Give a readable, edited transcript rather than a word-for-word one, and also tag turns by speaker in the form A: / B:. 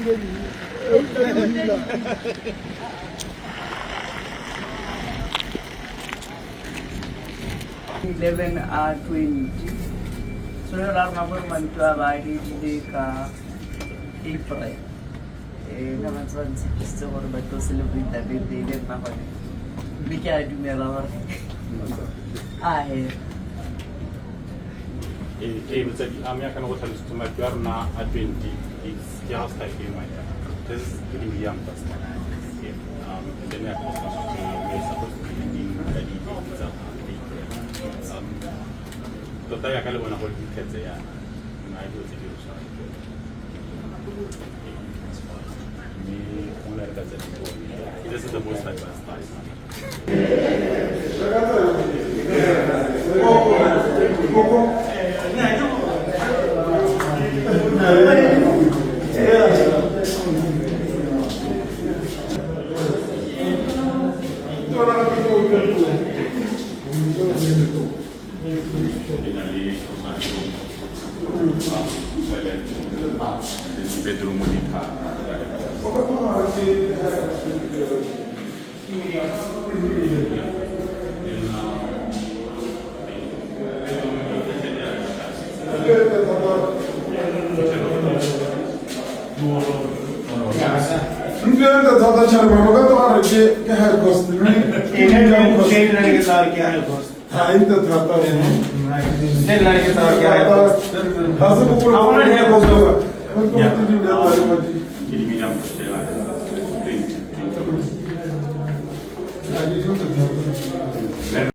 A: 11 20. So yung number man to abay di ka April. Naman sa si Kristo ko ba to celebrate the birthday din na ko. Bigyan din nila.
B: Mesela Amerikan otobüsüne Adventi Jahreszeit gehen weiter. Das ist irgendwie anders. Wenn er total ya kale wana holdi kete ya na ido tiki usha ni kuna ya kaza ni this is the most like last time bedroom di tha
C: Rüzgarda zaten çarpmamak da var ki her kostümü.
D: Şey लड़के साथ क्या है दोस्त
C: Hayır da tahta.
D: ने लड़के साथ क्या है दोस्त
C: Hazır bu.
D: Ama ne bozdu?
B: jadi minyak stella
C: Hayır da tahta.